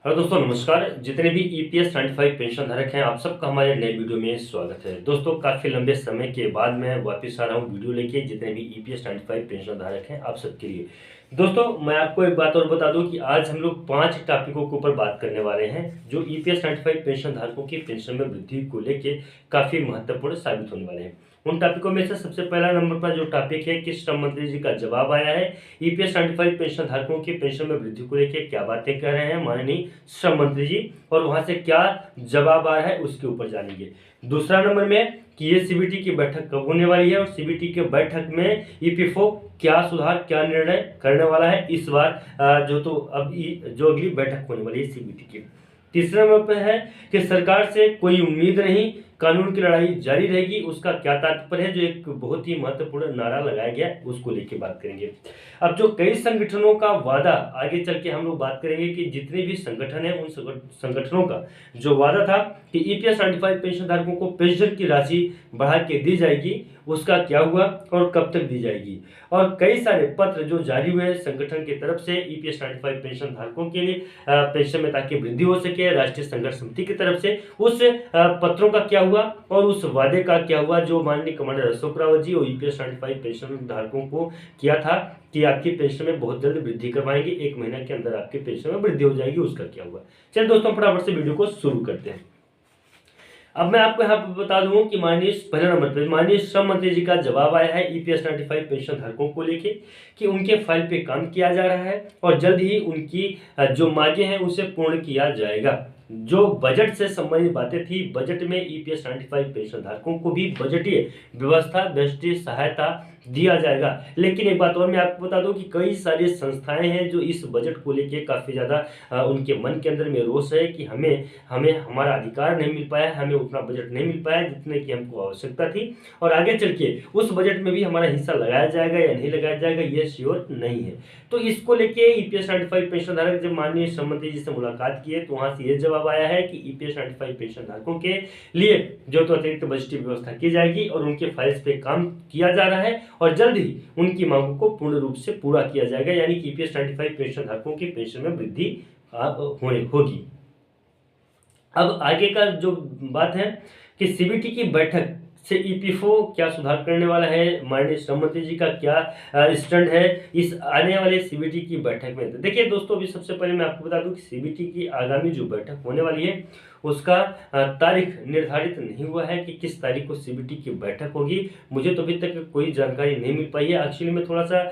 Hello दोस्तों, नमस्कार। जितने भी ईपीएस 95 पेंशन धारक हैं, आप सबका हमारे नए वीडियो में स्वागत है। दोस्तों, काफ़ी लंबे समय के बाद मैं वापस आ रहा हूँ वीडियो लेके, जितने भी ईपीएस 95 पेंशन धारक हैं आप सबके लिए। दोस्तों, मैं आपको एक बात और बता दूं कि आज हम लोग 5 टॉपिकों के ऊपर बात करने वाले हैं जो ईपीएस 95 पेंशन धारकों की पेंशन में वृद्धि को लेके काफ़ी महत्वपूर्ण साबित होने वाले हैं। उन टॉपिकों में से सबसे पहला नंबर पर जो टॉपिक है कि श्रम मंत्री जी का जवाब आया है ईपीएस 95 पेंशन धारकों की पेंशन में वृद्धि को लेकर क्या बातें कह रहे हैं माननीय श्रम मंत्री जी, और वहां से क्या जवाब आ रहा है उसके ऊपर जानेंगे। दूसरा नंबर में कि ये सीबीटी की बैठक कब होने वाली है और सीबीटी के बैठक में ईपीएफओ क्या सुधार क्या निर्णय करने वाला है इस बार, जो अगली बैठक होने वाली है सीबीटी की। तीसरे नंबर पर है कि सरकार से कोई उम्मीद नहीं, कानून की लड़ाई जारी रहेगी, उसका क्या तात्पर्य है, जो एक बहुत ही महत्वपूर्ण नारा लगाया गया उसको लेके बात करेंगे। अब जो कई संगठनों का वादा, आगे चल के हम लोग बात करेंगे कि जितने भी संगठन हैं उन संगठनों का जो वादा था कि ईपीएस 95 पेंशन धारकों को पेंशन की राशि बढ़ा के दी जाएगी, उसका क्या हुआ और कब तक दी जाएगी। और कई सारे पत्र जो जारी हुए संगठन की तरफ से ईपीएस 95 पेंशन धारकों के लिए पेंशन में ताकि वृद्धि हो सके, राष्ट्रीय संघर्ष समिति की तरफ से उस पत्रों का क्या हुआ और उस वादे का क्या हुआ जो माननीय कमांडर अशोक रावत जी और ईपीएस 95 पेंशन धारकों को किया था कि आपकी पेंशन में बहुत जल्द वृद्धि करवाएंगे, 1 महीने के अंदर आपकी पेंशन में वृद्धि हो जाएगी, उसका क्या हुआ। चलिए दोस्तों, फटाफट से वीडियो को शुरू करते हैं। अब मैं आपको यहाँ पर बता दूं कि पहले नंबर पर माननीय श्रम मंत्री जी का जवाब आया है ईपीएस 95 पेंशन धारकों को लेके कि उनके फाइल पे काम किया जा रहा है और जल्द ही उनकी जो मांगे हैं उसे पूर्ण किया जाएगा। जो बजट से संबंधित बातें थी, बजट में ईपीएस 95 पेंशन धारकों को भी बजटीय व्यवस्था, बजटीय सहायता दिया जाएगा। लेकिन एक बात और मैं आपको बता दूं कि कई सारी संस्थाएं हैं जो इस बजट को लेके काफी ज्यादा उनके मन के अंदर में रोष है कि हमें हमें हमारा अधिकार नहीं मिल पाया, हमें उतना बजट नहीं मिल पाया जितने की हमको आवश्यकता थी, और आगे चल के उस बजट में भी हमारा हिस्सा लगाया जाएगा या नहीं लगाया जाएगा ये श्योर नहीं है। तो इसको लेके ईपीएस 95 पेंशन धारक जब माननीय श्रम मंत्री जी से मुलाकात की है तो वहां से ये जवाब आया है कि ईपीएस 95 पेंशन धारकों के लिए जो तो अतिरिक्त बजटीय व्यवस्था की जाएगी और उनके फाइल्स पे काम किया जा रहा है और जल्द ही उनकी मांगों को पूर्ण रूप से पूरा किया जाएगा, यानी कि ईपीएस 95 पेंशन धारकों की पेंशन में वृद्धि होगी। अब आगे का जो बात है कि सीबीटी की बैठक से ईपीएफओ क्या सुधार करने वाला है, माननीय श्रम मंत्री जी का क्या स्टैंड है इस आने वाले सीबीटी की बैठक में। तो देखिए दोस्तों, अभी सबसे पहले मैं आपको बता दूं कि सीबीटी की आगामी जो बैठक होने वाली है उसका तारीख निर्धारित नहीं हुआ है कि किस तारीख को सीबीटी की बैठक होगी। मुझे तो अभी तक कोई जानकारी नहीं मिल पाई है। एक्चुअली में थोड़ा सा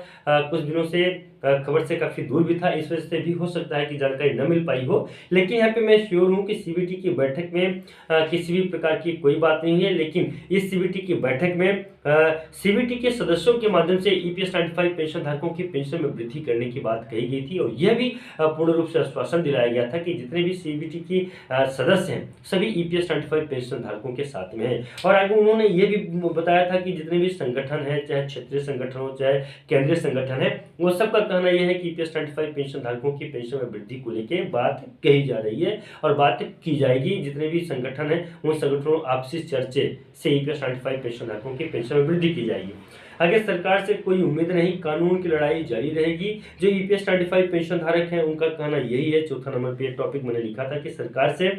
कुछ दिनों से खबर से काफ़ी दूर भी था, इस वजह से भी हो सकता है कि जानकारी न मिल पाई हो। लेकिन यहाँ पे मैं श्योर हूँ कि सीबीटी की बैठक में किसी भी प्रकार की कोई बात नहीं है। लेकिन इस सीबीटी की बैठक में सीबीटी के सदस्यों के माध्यम से ईपीएस 95 पेंशन धारकों की पेंशन में वृद्धि करने की बात कही गई थी और यह भी पूर्ण रूप से आश्वासन दिलाया गया था कि जितने भी सीबीटी की सदस्य हैं सभी ईपीएस 95 पेंशन धारकों के साथ में हैं। और आगे उन्होंने ये भी बताया था कि जितने भी संगठन हैं, चाहे क्षेत्रीय संगठन हो चाहे केंद्रीय संगठन है, वो सबका कहना यह है कि ईपीएस 95 पेंशन धारकों की पेंशन में वृद्धि को लेकर बात कही जा रही है और बात की जाएगी। जितने भी संगठन हैं उन संगठनों आपसी चर्चे से ईपीएस 95 पेंशन धारकों की पेंशन में वृद्धि की जाएगी। आगे सरकार से कोई उम्मीद नहीं, कानून की लड़ाई जारी रहेगी। जो ईपीएस 95 पेंशन धारक हैं उनका कहना यही है। चौथा नंबर पे टॉपिक मैंने लिखा था कि सरकार से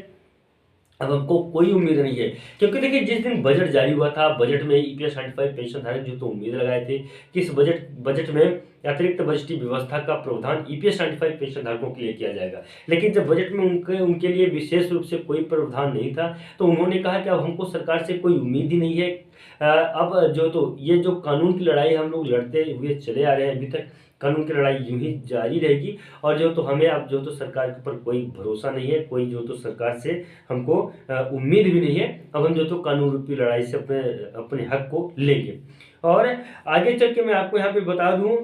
अब हमको कोई उम्मीद नहीं है, क्योंकि देखिए जिस दिन बजट जारी हुआ था, बजट में ईपीएस 95 पेंशन धारक जो तो उम्मीद लगाए थे कि इस बजट में अतिरिक्त बजटीय व्यवस्था का प्रावधान ईपीएस 95 पेंशन धारकों के लिए किया जाएगा। लेकिन जब बजट में उनके लिए विशेष रूप से कोई प्रावधान नहीं था तो उन्होंने कहा कि अब हमको सरकार से कोई उम्मीद ही नहीं है। अब जो तो ये जो कानून की लड़ाई हम लोग लड़ते हुए चले आ रहे हैं, अभी तक कानून की लड़ाई यूं ही जारी रहेगी और जो तो हमें अब जो तो सरकार के ऊपर कोई भरोसा नहीं है, कोई जो तो सरकार से हमको उम्मीद भी नहीं है। अब हम जो तो कानून रूपी लड़ाई से अपने हक को लेंगे। और आगे चल के मैं आपको यहाँ पे बता दूं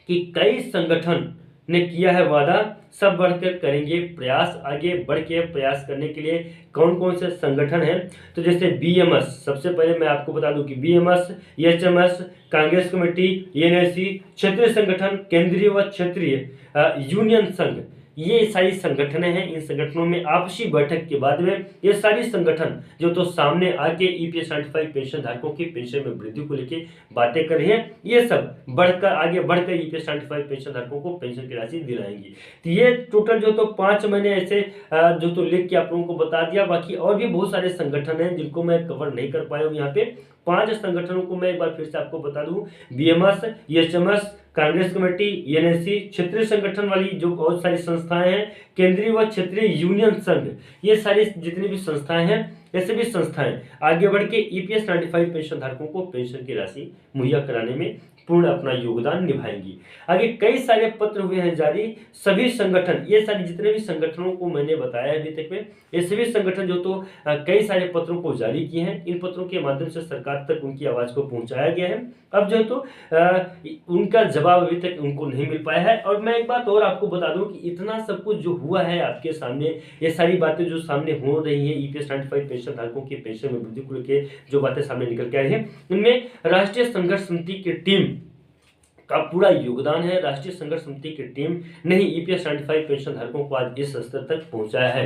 कि कई संगठन ने किया है वादा, सब बढ़कर करेंगे प्रयास। आगे बढ़ के प्रयास करने के लिए कौन कौन से संगठन हैं, तो जैसे बीएमएस, सबसे पहले मैं आपको बता दूं कि BMS, HMS, Congress committee, NSC, क्षेत्रीय संगठन, केंद्रीय व क्षेत्रीय यूनियन संघ, ये सारी संगठनें हैं। इन संगठनों में आपसी बैठक के बाद में ये सारी संगठन जो तो सामने आके ईपीएस 95 पेंशन धारकों की पेंशन में वृद्धि को लेके बातें कर रही हैं। ये सब आगे बढ़कर ईपीएस 95 पेंशन धारकों को पेंशन की राशि दिलाएंगी। तो ये टोटल जो तो 5 महीने ऐसे जो तो लिख के आप लोगों को बता दिया। बाकी और भी बहुत सारे संगठन हैं जिनको मैं कवर नहीं कर पाया हूँ यहाँ पे। 5 संगठनों को मैं एक बार फिर से आपको बता दूं, BMS, HMS, Congress committee, NSC, क्षेत्रीय संगठन वाली जो बहुत सारी संस्थाएं हैं, केंद्रीय व क्षेत्रीय यूनियन संघ, ये सारी जितनी भी संस्थाएं हैं, ये सभी संस्थाएं आगे बढ़ के ईपीएस 95 पेंशन धारकों को पेंशन की राशि मुहैया कराने में पूर्ण अपना योगदान निभाएंगी। आगे कई सारे पत्र हुए हैं जारी। सभी संगठन, ये सारे जितने भी संगठनों को मैंने बताया अभी तक में, ये सभी संगठन जो तो कई सारे पत्रों को जारी किए हैं। इन पत्रों के माध्यम से सरकार तक उनकी आवाज को पहुंचाया गया है। अब जो है तो उनका जवाब अभी तक उनको नहीं मिल पाया है। और मैं एक बात और आपको बता दूं कि इतना सब कुछ जो हुआ है आपके सामने, ये सारी बातें जो सामने हो रही है ईपीएस 95 पेंशन धारकों की पेंशन में वृद्धि को लेकर जो बातें सामने निकल के आई है, इनमें राष्ट्रीय संघर्ष समिति की टीम का पूरा योगदान है। राष्ट्रीय संघर्ष समिति की टीम ने ही ईपीएस 95 पेंशन धारकों को आज इस स्तर तक पहुंचाया है।